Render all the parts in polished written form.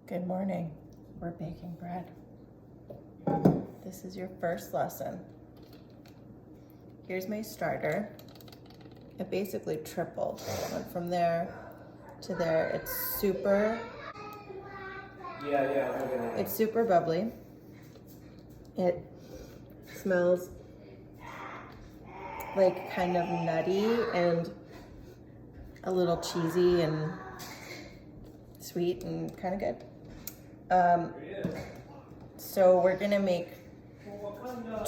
Good morning. We're baking bread. This is your first lesson. Here's my starter. It basically tripled. Went from there to there. It's super bubbly. It smells like kind of nutty and a little cheesy and sweet and kind of good. So we're gonna make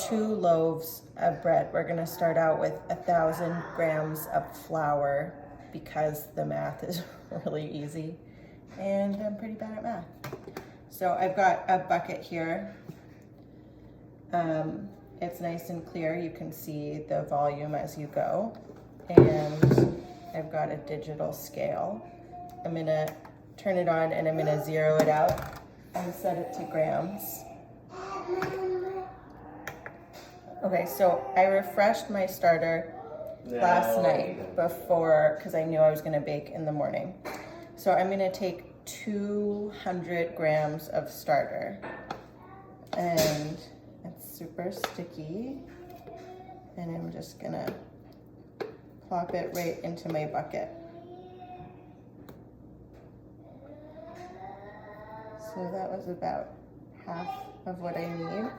2 loaves of bread. We're gonna start out with 1,000 grams of flour because the math is really easy and I'm pretty bad at math. So I've got a bucket here. It's nice and clear. You can see the volume as you go. And I've got a digital scale. I'm gonna turn it on and I'm gonna zero it out and set it to grams. Okay, so I refreshed my starter last night before, because I knew I was gonna bake in the morning. So I'm gonna take 200 grams of starter, and it's super sticky, and I'm just gonna plop it right into my bucket. So that was about half of what I need.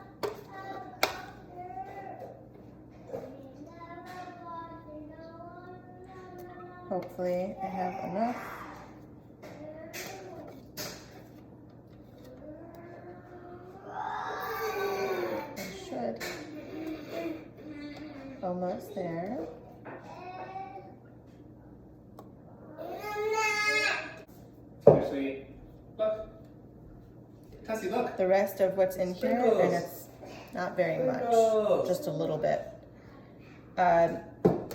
Hopefully I have enough. I should. Almost there. Sweet. Look. Cassie, look. The rest of what's in here, and it's not very much, just a little bit. I'm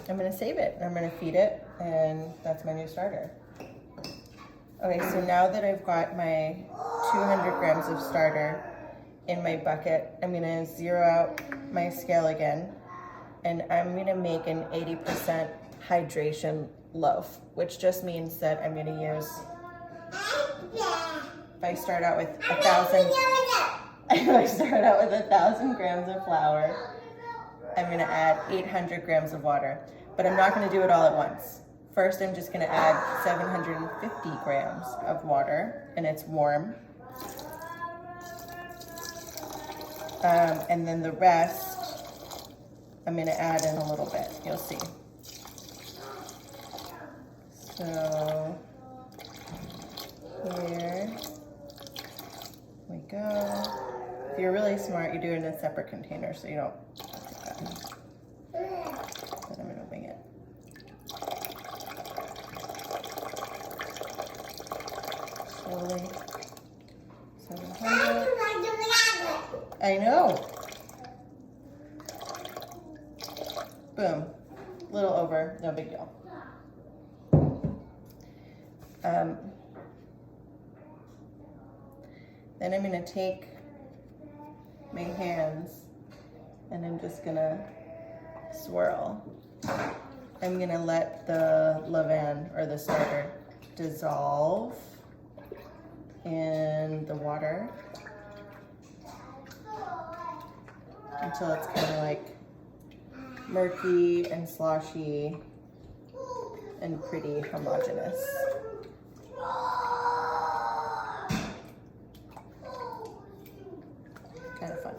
gonna save it, I'm gonna feed it, and that's my new starter. Okay, so now that I've got my 200 grams of starter in my bucket, I'm gonna zero out my scale again, and I'm gonna make an 80% hydration loaf, which just means that I'm gonna use, if I start out with 1,000 grams of flour, I'm gonna add 800 grams of water, but I'm not gonna do it all at once. First, I'm just gonna add 750 grams of water, and it's warm. And then the rest, I'm gonna add in a little bit, you'll see. So, here we go. If you're really smart, you do it in a separate container so you don't have to cut. But I'm gonna wing it. Slowly. 700. I know. Boom. A little over, no big deal. Then I'm gonna take my hands and I'm just gonna swirl. I'm gonna let the levain or the starter dissolve in the water until it's kind of like murky and sloshy and pretty homogeneous. Kind of fun.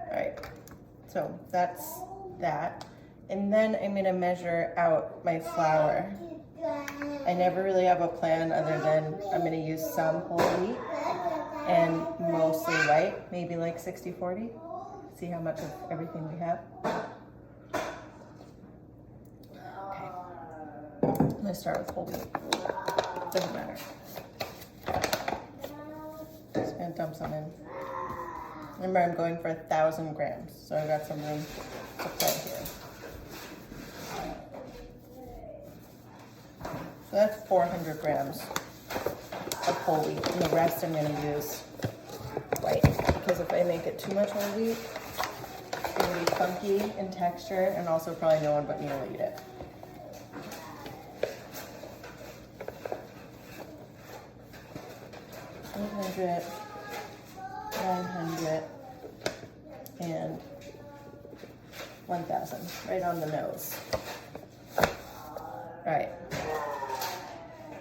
All right, so that's that. And then I'm gonna measure out my flour. I never really have a plan other than I'm gonna use some whole wheat and mostly white, maybe like 60-40. See how much of everything we have. Okay, I'm gonna start with whole wheat. Doesn't matter. Just gonna dump some in. Remember, I'm going for 1,000 grams, so I got some room to play here. So that's 400 grams of whole wheat, and the rest I'm going to use white, because if I make it too much whole wheat, it's going to be funky in texture, and also probably no one but me will eat it. 800, 900, and 1,000, right on the nose. All right.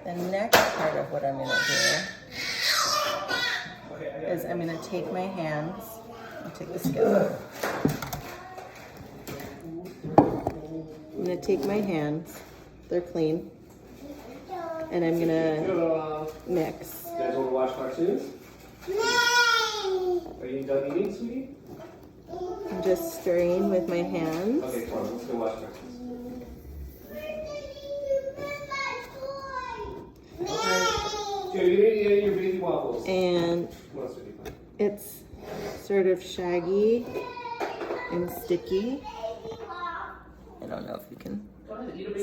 The next part of what I'm gonna do is I'm gonna take my hands, I'll take the scale out. I'm gonna take my hands, they're clean, and I'm gonna mix. You guys want to watch cartoons? Are you done eating, sweetie? I'm just stirring with my hands. Okay, come on, let's go watch cartoons. You're eating your baby waffles. And Come on, sweetie. it's sort of shaggy and sticky. I don't know if you can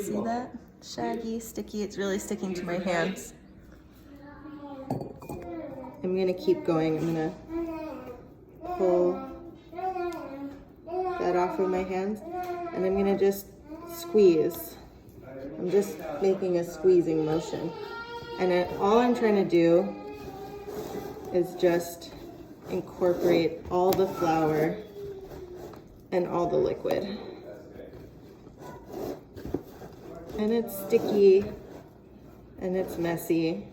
see that. Shaggy, sticky, it's really sticking to my hands. I'm gonna keep going. I'm gonna pull that off of my hands and I'm gonna just squeeze. I'm just making a squeezing motion. And all I'm trying to do is just incorporate all the flour and all the liquid. And it's sticky and it's messy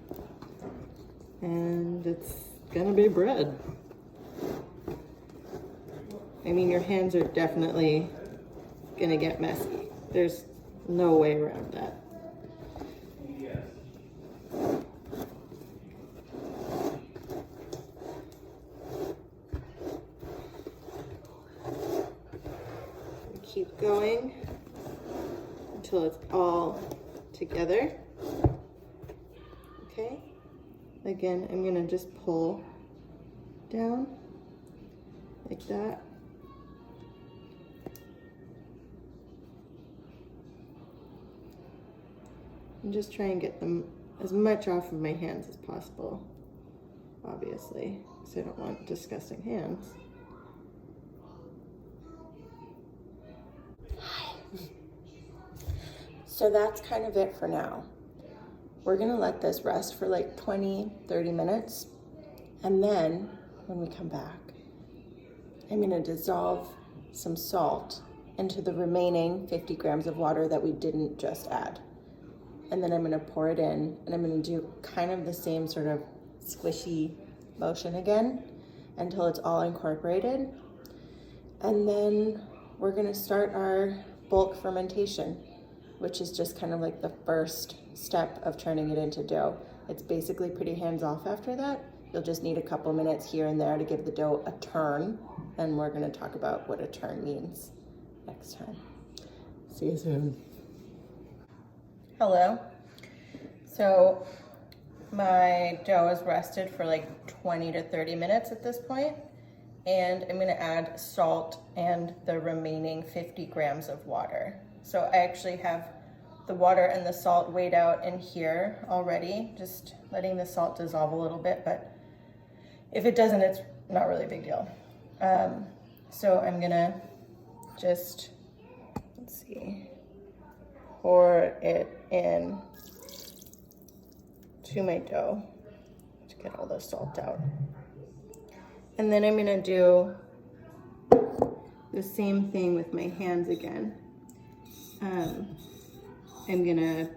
and it's gonna be bread. I mean, your hands are definitely gonna get messy. There's no way around that. Keep going until it's all together. Okay, again, I'm gonna just pull down like that. And just try and get them as much off of my hands as possible, obviously, because I don't want disgusting hands. So that's kind of it for now. We're gonna let this rest for like 20, 30 minutes. And then when we come back, I'm gonna dissolve some salt into the remaining 50 grams of water that we didn't just add. And then I'm gonna pour it in and I'm gonna do kind of the same sort of squishy motion again until it's all incorporated. And then we're gonna start our bulk fermentation, which is just kind of like the first step of turning it into dough. It's basically pretty hands-off after that. You'll just need a couple minutes here and there to give the dough a turn, and we're gonna talk about what a turn means next time. See you soon. Hello. So my dough is rested for like 20 to 30 minutes at this point, and I'm gonna add salt and the remaining 50 grams of water. So I actually have the water and the salt weighed out in here already, just letting the salt dissolve a little bit, but if it doesn't, it's not really a big deal. So I'm gonna just, let's see, pour it in to my dough to get all the salt out. And then I'm gonna do the same thing with my hands again. I'm gonna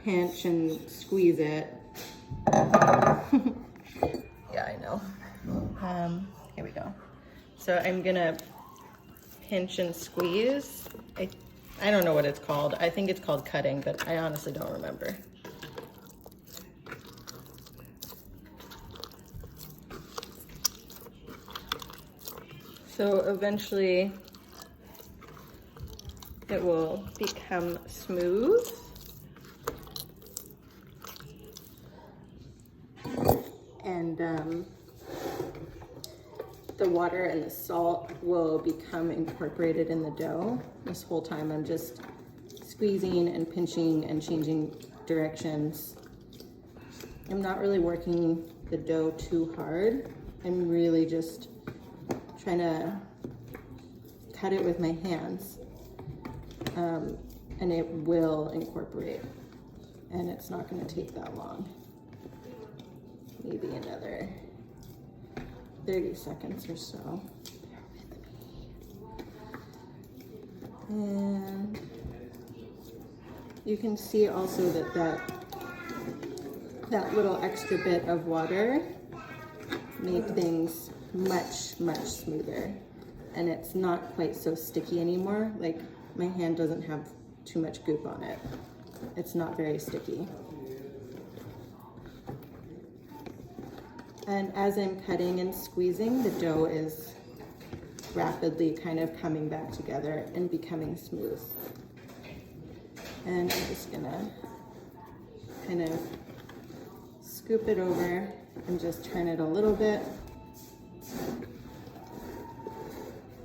pinch and squeeze it. Yeah, I know. Here we go. So I'm gonna pinch and squeeze. I don't know what it's called. I think it's called cutting, but I honestly don't remember. So eventually it will become smooth. And the water and the salt will become incorporated in the dough. This whole time I'm just squeezing and pinching and changing directions. I'm not really working the dough too hard. I'm really just trying to cut it with my hands. And it will incorporate, and it's not going to take that long. maybe another 30 seconds or so. And you can see also that little extra bit of water made things much smoother, and it's not quite so sticky anymore. Like, my hand doesn't have too much goop on it. It's not very sticky. And as I'm cutting and squeezing, the dough is rapidly kind of coming back together and becoming smooth. And I'm just gonna kind of scoop it over and just turn it a little bit.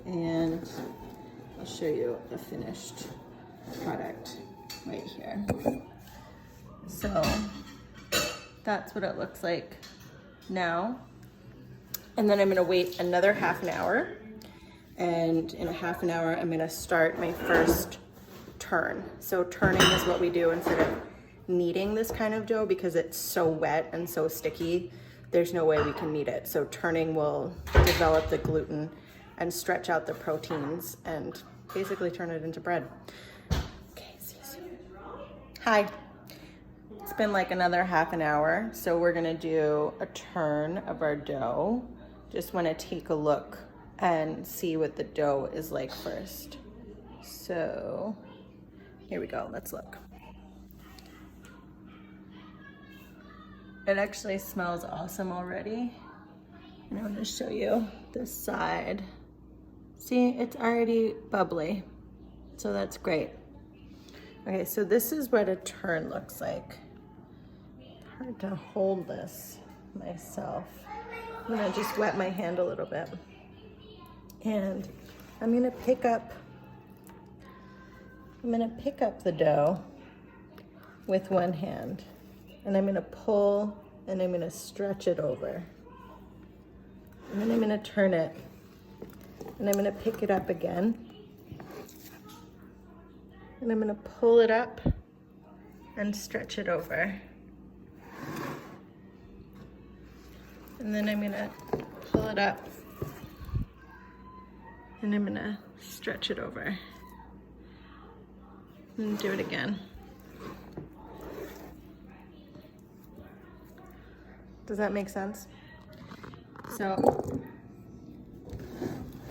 And I'll show you the finished product right here. So that's what it looks like now. And then I'm gonna wait another half an hour. And in a half an hour, I'm gonna start my first turn. So turning is what we do instead of kneading this kind of dough, because it's so wet and so sticky. There's no way we can knead it. So turning will develop the gluten and stretch out the proteins and basically turn it into bread. Okay, see you soon. Hi. It's been like another half an hour. So we're gonna do a turn of our dough. Just wanna take a look and see what the dough is like first. So here we go, let's look. It actually smells awesome already. And I'm gonna show you this side. See, it's already bubbly, so that's great. Okay, so this is what a turn looks like. Hard to hold this myself. I'm gonna just wet my hand a little bit. And I'm gonna pick up the dough with one hand, and I'm gonna pull and I'm gonna stretch it over. And then I'm gonna turn it, and I'm gonna pick it up again, and I'm gonna pull it up and stretch it over. And then I'm gonna pull it up and I'm gonna stretch it over and do it again. Does that make sense? So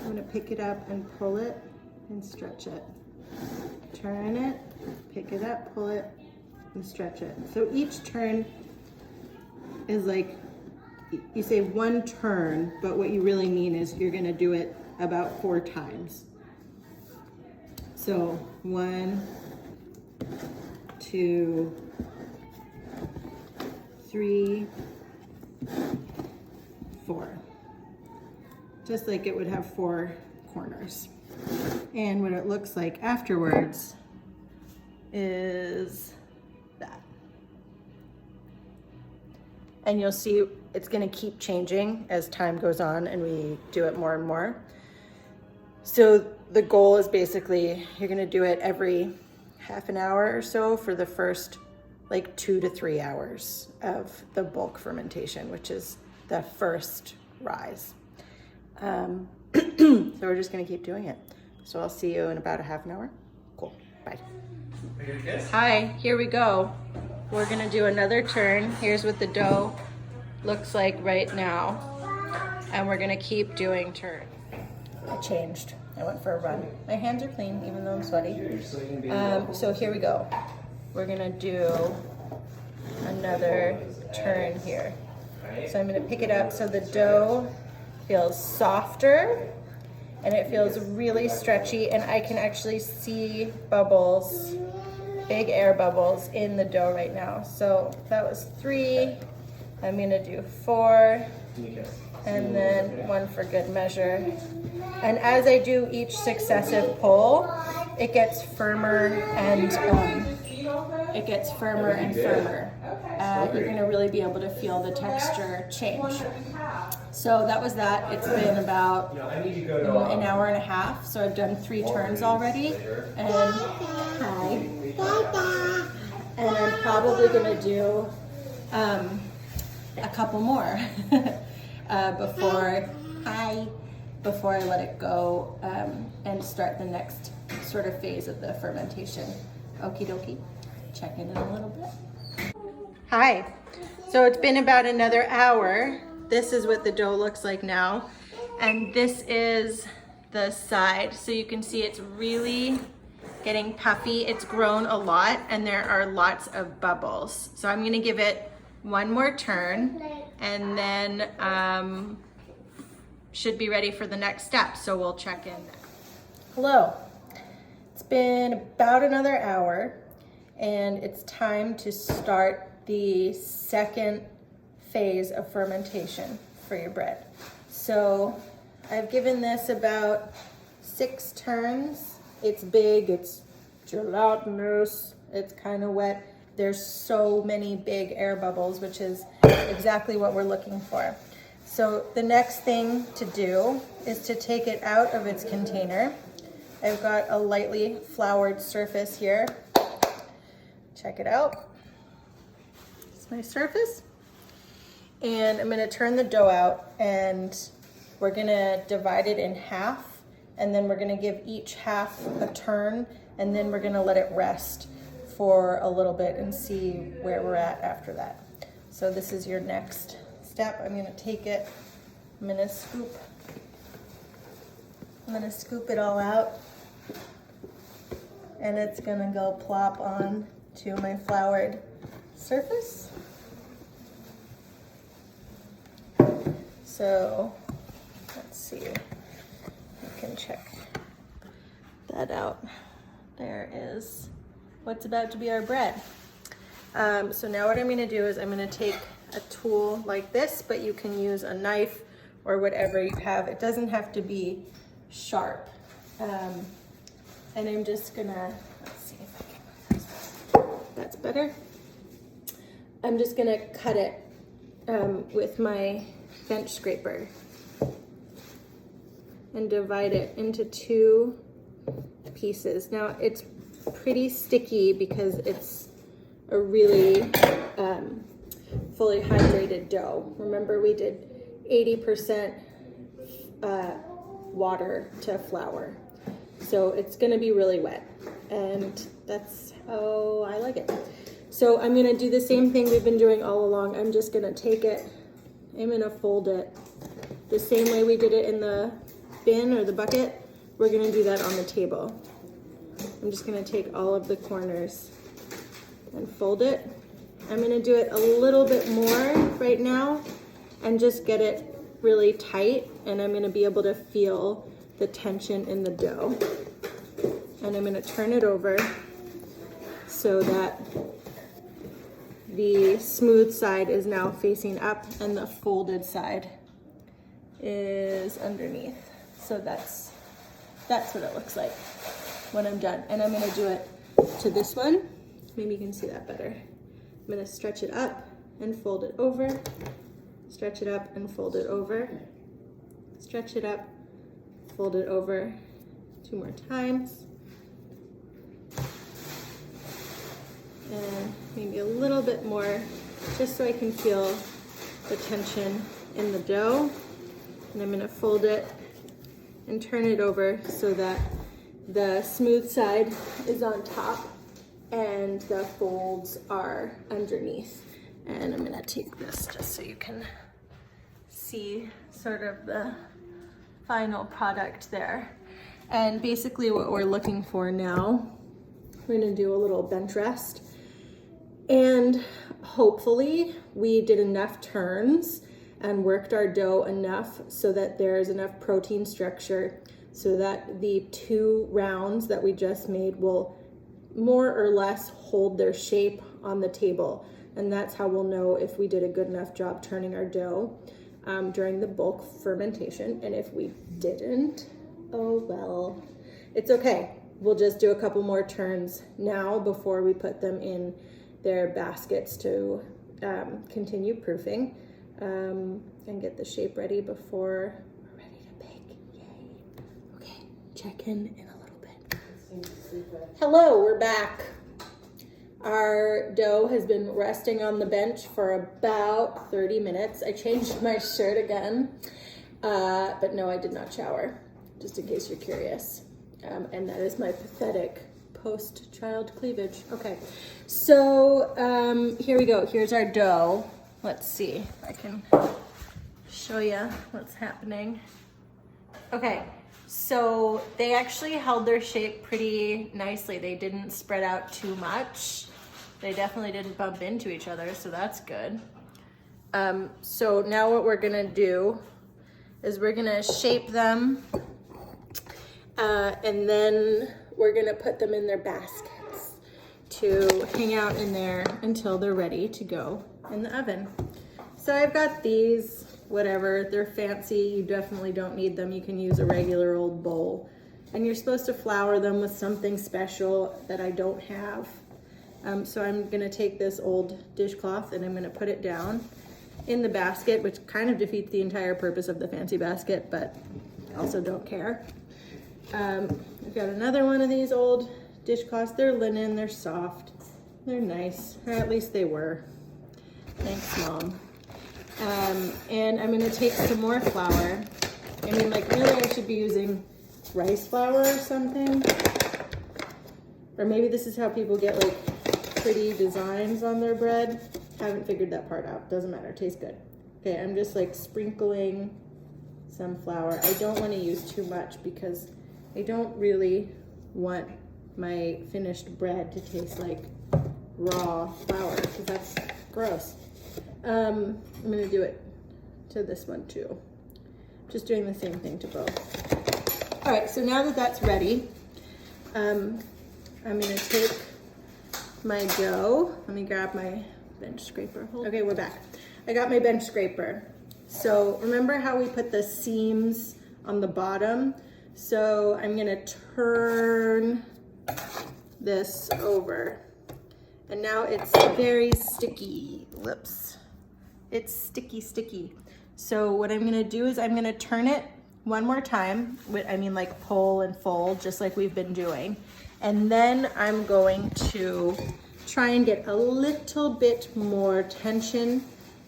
I'm gonna pick it up and pull it and stretch it. Turn it, pick it up, pull it, and stretch it. So each turn is like, you say one turn, but what you really mean is you're gonna do it about 4 times. So 1, 2, 3, 4. Just like it would have 4 corners. And what it looks like afterwards is that. And you'll see it's gonna keep changing as time goes on and we do it more and more. So the goal is basically you're gonna do it every half an hour or so for the first like 2 to 3 hours of the bulk fermentation, which is the first rise. So we're just gonna keep doing it. So I'll see you in about a half an hour. Cool, bye. Hi, here we go. We're gonna do another turn. Here's what the dough looks like right now. And we're gonna keep doing turn. I changed, I went for a run. My hands are clean, even though I'm sweaty. So here we go. We're gonna do another turn here. So I'm gonna pick it up so the dough feels softer and it feels really stretchy, and I can actually see bubbles, big air bubbles in the dough right now. So that was 3, I'm gonna do 4, and then 1 for good measure. And as I do each successive pull, it gets firmer and firmer. You're gonna really be able to feel the texture change. So that was that. It's been about an hour and a half. So I've done 3 turns already. And hi. And I'm probably gonna do a couple more before I let it go and start the next sort of phase of the fermentation. Okie dokie. Check in a little bit. Hi. So it's been about another hour. This is what the dough looks like now. And this is the side. So you can see it's really getting puffy. It's grown a lot and there are lots of bubbles. So I'm gonna give it one more turn and then should be ready for the next step. So we'll check in. Hello. It's been about another hour and it's time to start the second phase of fermentation for your bread. So I've given this about 6 turns. It's big, it's gelatinous, it's kind of wet. There's so many big air bubbles, which is exactly what we're looking for. So the next thing to do is to take it out of its container. I've got a lightly floured surface here. Check it out. It's my surface. And I'm gonna turn the dough out and we're gonna divide it in half and then we're gonna give each half a turn and then we're gonna let it rest for a little bit and see where we're at after that. So this is your next step. I'm gonna take it, I'm gonna scoop it all out and it's gonna go plop on to my floured surface. So let's see, you can check that out. There is what's about to be our bread. So now what I'm gonna do is I'm gonna take a tool like this, but you can use a knife or whatever you have. It doesn't have to be sharp. And I'm just gonna, let's see if I can, that's better. I'm just gonna cut it with my bench scraper and divide it into 2 pieces. Now it's pretty sticky because it's a really fully hydrated dough. Remember we did 80% water to flour. So it's gonna be really wet and that's how I like it. So I'm gonna do the same thing we've been doing all along. I'm just gonna take it, I'm gonna fold it the same way we did it in the bin or the bucket. We're gonna do that on the table. I'm just gonna take all of the corners and fold it. I'm gonna do it a little bit more right now and just get it really tight, and I'm gonna be able to feel the tension in the dough. And I'm gonna turn it over so that the smooth side is now facing up and the folded side is underneath. So that's what it looks like when I'm done. And I'm gonna do it to this one. Maybe you can see that better. I'm gonna stretch it up and fold it over, stretch it up and fold it over, stretch it up, fold it over 2 more times. And maybe a little bit more, just so I can feel the tension in the dough. And I'm gonna fold it and turn it over so that the smooth side is on top and the folds are underneath. And I'm gonna take this just so you can see sort of the final product there. And basically what we're looking for now, we're gonna do a little bench rest. And hopefully we did enough turns and worked our dough enough so that there's enough protein structure so that the 2 rounds that we just made will more or less hold their shape on the table. And that's how we'll know if we did a good enough job turning our dough during the bulk fermentation. And if we didn't, oh well, it's okay. We'll just do a couple more turns now before we put them in their baskets to continue proofing and get the shape ready before we're ready to bake. Yay. Okay, check in a little bit. Hello, we're back. Our dough has been resting on the bench for about 30 minutes. I changed my shirt again, but no, I did not shower, just in case you're curious. And that is my pathetic post-child cleavage. Okay, so here we go. Here's our dough. Let's see if I can show you what's happening. Okay, so they actually held their shape pretty nicely. They didn't spread out too much. They definitely didn't bump into each other, so that's good. So now what we're gonna do is we're gonna shape them and then we're gonna put them in their baskets to hang out in there until they're ready to go in the oven. So I've got these, whatever, they're fancy, you definitely don't need them. You can use a regular old bowl. And you're supposed to flour them with something special that I don't have. So I'm gonna take this old dishcloth and I'm gonna put it down in the basket, which kind of defeats the entire purpose of the fancy basket, but I also don't care. I've got another one of these old dishcloths. They're linen, they're soft, they're nice, or at least they were. Thanks, Mom. And I'm gonna take some more flour. I mean, like, really I should be using rice flour or something. Or maybe this is how people get like pretty designs on their bread. Haven't figured that part out. Doesn't matter, tastes good. Okay, I'm just like sprinkling some flour. I don't want to use too much because I don't really want my finished bread to taste like raw flour because that's gross. I'm gonna do it to this one too. Just doing the same thing to both. All right, so now that that's ready, I'm gonna take my dough. Let me grab my bench scraper. Okay, we're back. I got my bench scraper. So remember how we put the seams on the bottom? So I'm gonna turn this over. And now it's very sticky. Whoops. It's sticky. So what I'm gonna do is I'm gonna turn it one more time. I mean, like, pull and fold, just like we've been doing. And then I'm going to try and get a little bit more tension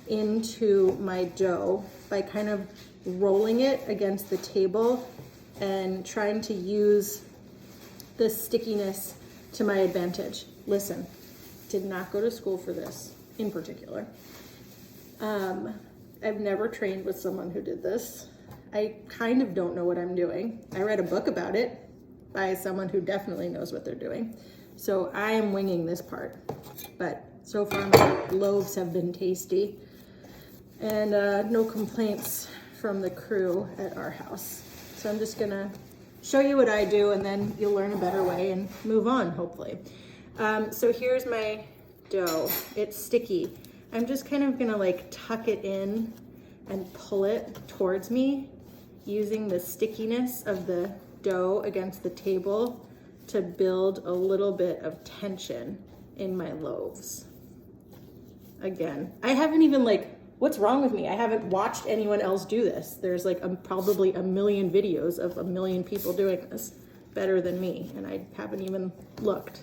into my dough by kind of rolling it against the table and trying to use the stickiness to my advantage. Listen, did not go to school for this in particular. I've never trained with someone who did this. I kind of don't know what I'm doing. I read a book about it by someone who definitely knows what they're doing. So I am winging this part, but so far my loaves have been tasty and no complaints from the crew at our house. So I'm just gonna show you what I do and then you'll learn a better way and move on, hopefully. So here's my dough. It's sticky. I'm just kind of gonna like tuck it in and pull it towards me using the stickiness of the dough against the table to build a little bit of tension in my loaves. Again, I haven't even like, what's wrong with me? I haven't watched anyone else do this. There's like probably a million videos of a million people doing this better than me, and I haven't even looked.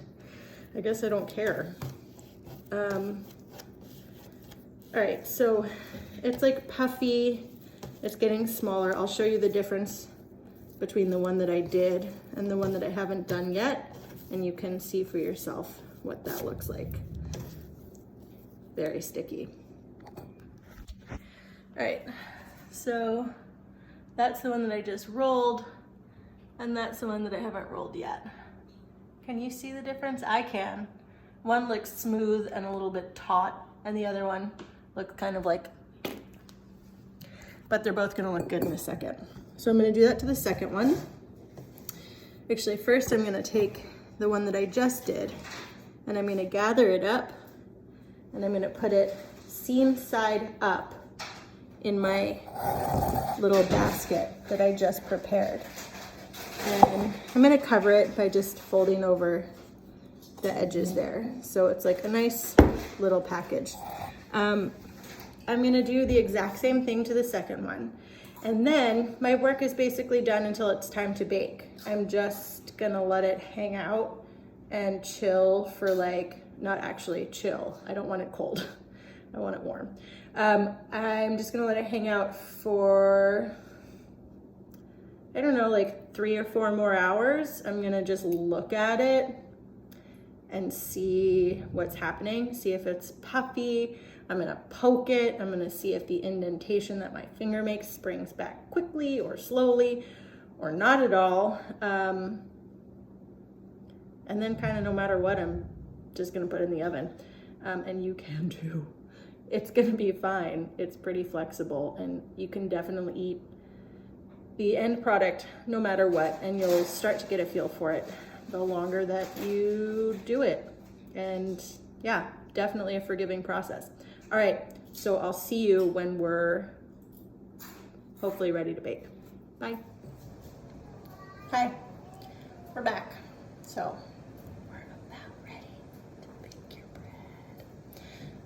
I guess I don't care. All right, so it's like puffy, it's getting smaller. I'll show you the difference between the one that I did and the one that I haven't done yet, and you can see for yourself what that looks like. Very sticky. All right, so that's the one that I just rolled, and that's the one that I haven't rolled yet. Can you see the difference? I can. One looks smooth and a little bit taut, and the other one looks kind of like, but they're both gonna look good in a second. So I'm gonna do that to the second one. Actually, first I'm gonna take the one that I just did, and I'm gonna gather it up, and I'm gonna put it seam side up in my little basket that I just prepared. And I'm gonna cover it by just folding over the edges there. So it's like a nice little package. I'm gonna do the exact same thing to the second one. And then my work is basically done until it's time to bake. I'm just gonna let it hang out and chill for like not actually chill. I don't want it cold. I want it warm. I'm just gonna let it hang out for, I don't know, like 3 or 4 more hours. I'm gonna just look at it and see what's happening, see if it's puffy. I'm gonna poke it. I'm gonna see if the indentation that my finger makes springs back quickly or slowly or not at all. And then kind of no matter what, I'm just gonna put it in the oven. And you can too. It's gonna be fine. It's pretty flexible, and you can definitely eat the end product no matter what, and you'll start to get a feel for it the longer that you do it. And yeah, definitely a forgiving process. All right, so I'll see you when we're hopefully ready to bake. Bye. Hi, we're back. So we're about ready to bake your bread.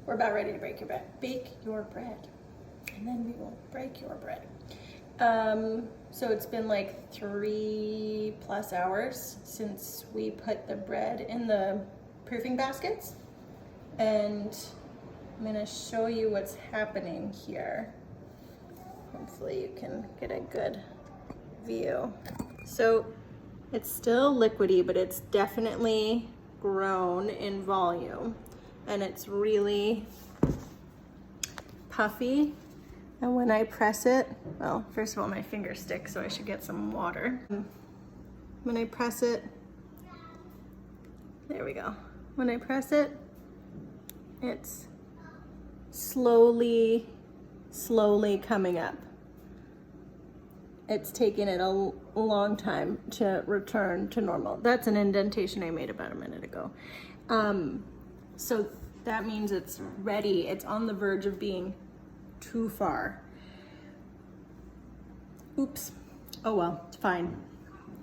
We're about ready to bake your bread. Bake your bread, and then we will break your bread. So it's been like 3+ hours since we put the bread in the proofing baskets, and I'm gonna show you what's happening here. Hopefully you can get a good view. So it's still liquidy, but it's definitely grown in volume, and it's really puffy. And when I press it, well, first of all, my finger sticks, so I should get some water. When I press it, there we go. When I press it, it's slowly coming up. It's taken it a long time to return to normal. That's an indentation I made about a minute ago. So that means it's ready. It's on the verge of being too far. Oops. Oh well, it's fine.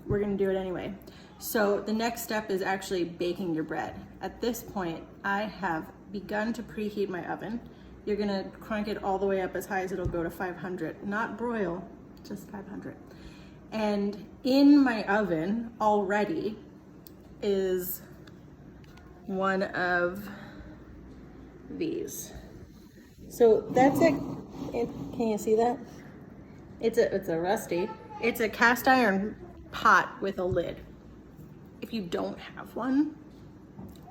We're gonna do it anyway. So the next step is actually baking your bread. At this point, I have begun to preheat my oven. You're gonna crank it all the way up as high as it'll go to 500, not broil, just 500. And in my oven already is one of these. So that's it. Can you see that? It's a rusty. It's a cast iron pot with a lid. If you don't have one,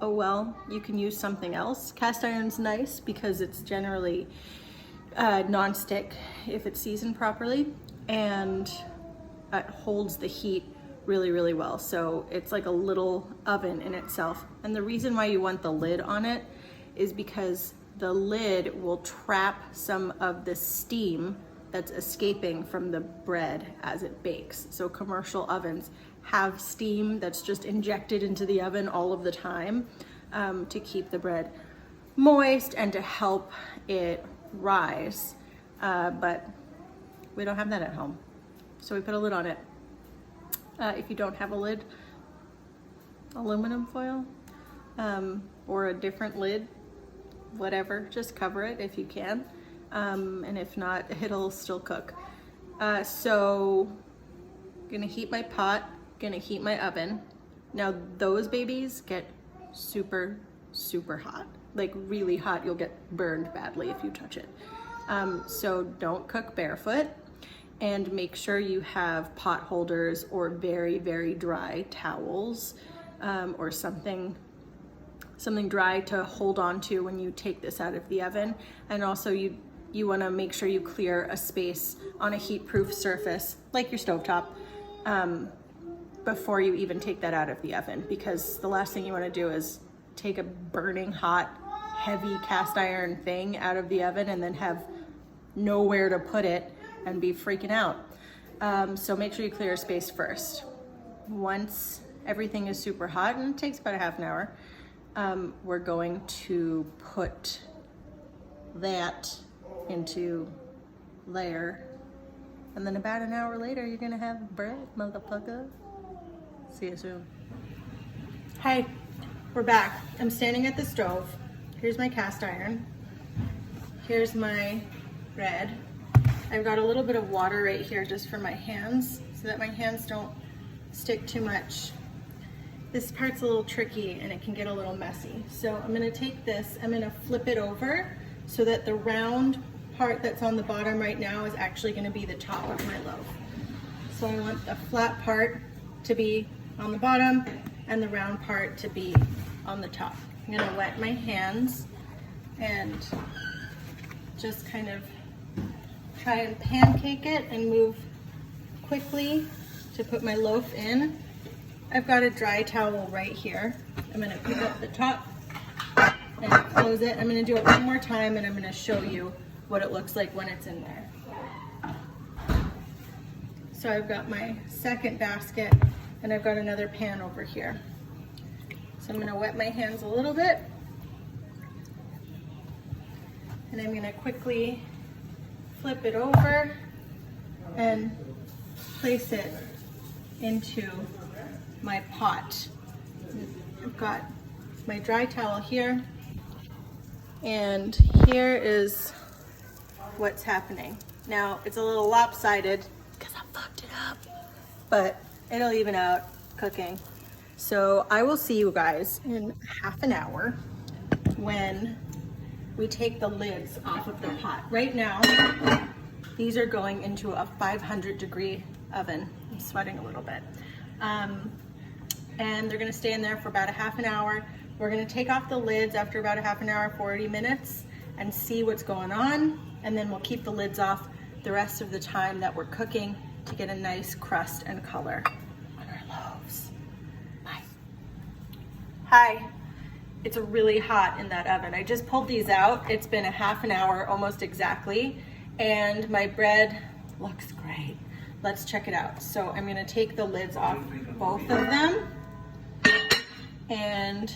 oh well, you can use something else. Cast iron's nice because it's generally non-stick if it's seasoned properly, and it holds the heat really, really well. So it's like a little oven in itself. And the reason why you want the lid on it is because the lid will trap some of the steam that's escaping from the bread as it bakes. So commercial ovens have steam that's just injected into the oven all of the time to keep the bread moist and to help it rise. But we don't have that at home. So we put a lid on it. If you don't have a lid, aluminum foil or a different lid, whatever, just cover it if you can. And if not, it'll still cook. So gonna heat my pot, gonna heat my oven. Now those babies get super, super hot, like really hot. You'll get burned badly if you touch it. So don't cook barefoot, and make sure you have pot holders or very, very dry towels or something dry to hold on to when you take this out of the oven. And also you want to make sure you clear a space on a heat-proof surface like your stovetop before you even take that out of the oven, because the last thing you want to do is take a burning hot heavy cast iron thing out of the oven and then have nowhere to put it and be freaking out. So make sure you clear a space first. Once everything is super hot, and it takes about a half an hour, we're going to put that into layer, and then about an hour later you're gonna have bread, motherfucker. See you soon. Hi, we're back. I'm standing at the stove. Here's my cast iron. Here's my bread. I've got a little bit of water right here just for my hands so that my hands don't stick too much. this part's a little tricky and it can get a little messy. So I'm gonna take this, I'm gonna flip it over so that the round part that's on the bottom right now is actually gonna be the top of my loaf. So I want the flat part to be on the bottom and the round part to be on the top. I'm gonna wet my hands and just kind of try and pancake it and move quickly to put my loaf in. I've got a dry towel right here. I'm gonna pick up the top and close it. I'm gonna do it one more time and I'm gonna show you what it looks like when it's in there. So I've got my second basket and I've got another pan over here. So I'm gonna wet my hands a little bit and I'm gonna quickly flip it over and place it into my pot. I've got my dry towel here, and here is what's happening. Now it's a little lopsided because I fucked it up, but it'll even out cooking. So I will see you guys in half an hour when we take the lids off of the pot. Right now, these are going into a 500-degree oven. I'm sweating a little bit. And they're gonna stay in there for about a half an hour. We're gonna take off the lids after about a half an hour, 40 minutes, and see what's going on. And then we'll keep the lids off the rest of the time that we're cooking to get a nice crust and color on our loaves. Bye. Hi. It's really hot in that oven. I just pulled these out. It's been a half an hour, almost exactly, and my bread looks great. Let's check it out. So I'm gonna take the lids off both of them and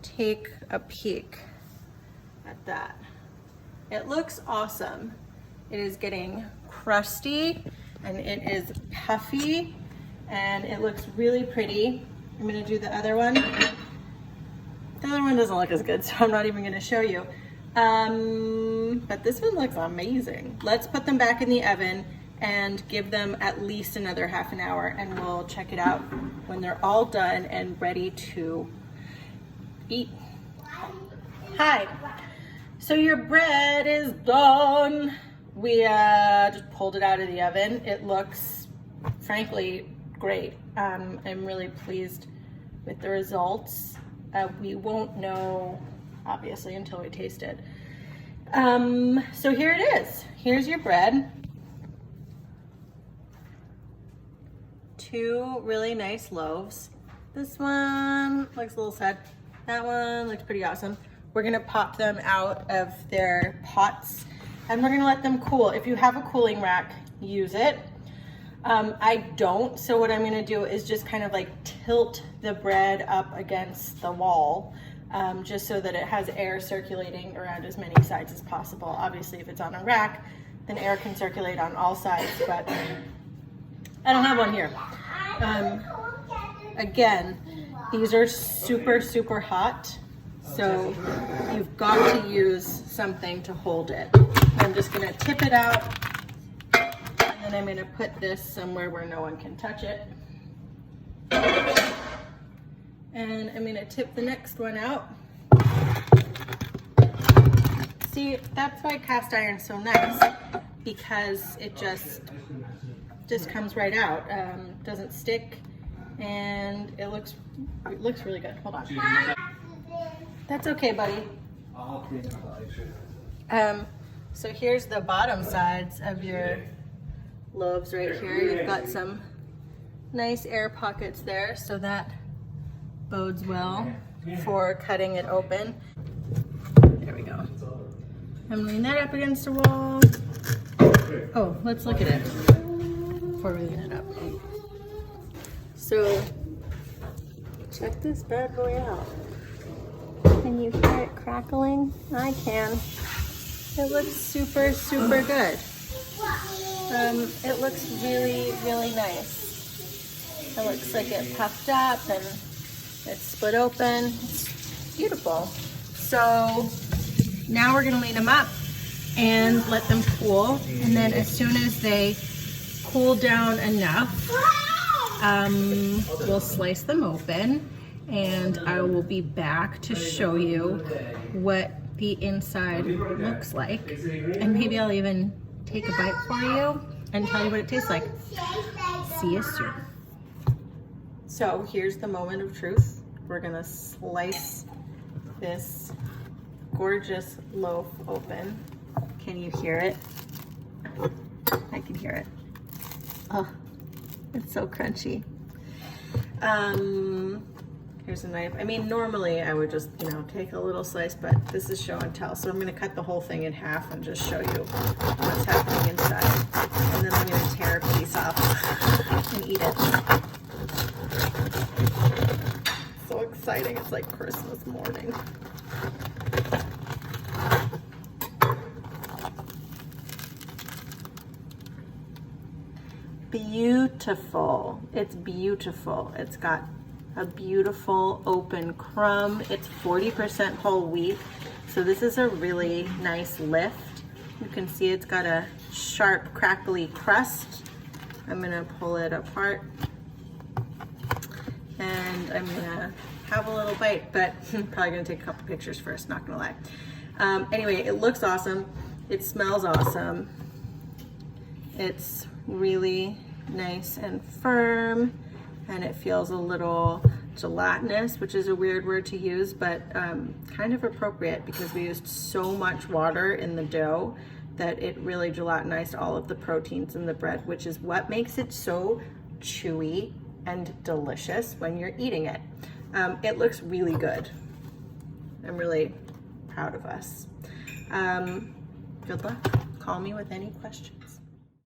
take a peek at that. It looks awesome. It is getting crusty and it is puffy and it looks really pretty. I'm gonna do the other one. The other one doesn't look as good, so I'm not even gonna show you. But this one looks amazing. Let's put them back in the oven and give them at least another half an hour and we'll check it out when they're all done and ready to eat. Hi, so your bread is done. We just pulled it out of the oven. It looks, frankly, great. I'm really pleased with the results. We won't know, obviously, until we taste it. So here it is. Here's your bread. Two really nice loaves. This one looks a little sad. That one looks pretty awesome. We're gonna pop them out of their pots and we're gonna let them cool. If you have a cooling rack, use it. I don't, so what I'm gonna do is just kind of like tilt the bread up against the wall, just so that it has air circulating around as many sides as possible. Obviously, if it's on a rack, then air can circulate on all sides, but I don't have one here. Again, these are super, super hot, so you've got to use something to hold it. I'm just gonna tip it out, and then I'm gonna put this somewhere where no one can touch it. And I'm gonna tip the next one out. See, that's why cast iron's so nice, because it just comes right out. Doesn't stick, and it looks really good. Hold on. That's okay, buddy. So here's the bottom sides of your loaves right here. You've got some nice air pockets there, so that bodes well for cutting it open. There we go. I'm laying that up against the wall. Oh, let's look at it before we lean it up. So, check this bad boy out. Can you hear it crackling? I can. It looks super, super good. It looks really, really nice. It looks like it puffed up and it's split open. It's beautiful. So now we're gonna lean them up and let them cool. And then as soon as they cool down enough, We'll slice them open and I will be back to show you what the inside looks like. And maybe I'll even take a bite for you and tell you what it tastes like. See you soon. So here's the moment of truth. We're gonna slice this gorgeous loaf open. Can you hear it? I can hear it. Oh, it's so crunchy. Here's a knife. I mean, normally I would just, you know, take a little slice, but this is show and tell. So I'm gonna cut the whole thing in half and just show you what's happening inside. And then I'm gonna tear a piece off and eat it. So exciting, it's like Christmas morning. Beautiful, it's beautiful. It's got a beautiful open crumb. It's 40% whole wheat, so this is a really nice lift. You can see it's got a sharp, crackly crust. I'm gonna pull it apart and I'm gonna have a little bite, but I'm probably gonna take a couple pictures first, not gonna lie. Anyway, it looks awesome. It smells awesome. It's really nice and firm, and it feels a little gelatinous, which is a weird word to use, but kind of appropriate because we used so much water in the dough that it really gelatinized all of the proteins in the bread, which is what makes it so chewy and delicious when you're eating it. It looks really good. I'm really proud of us. Good luck. Call me with any questions.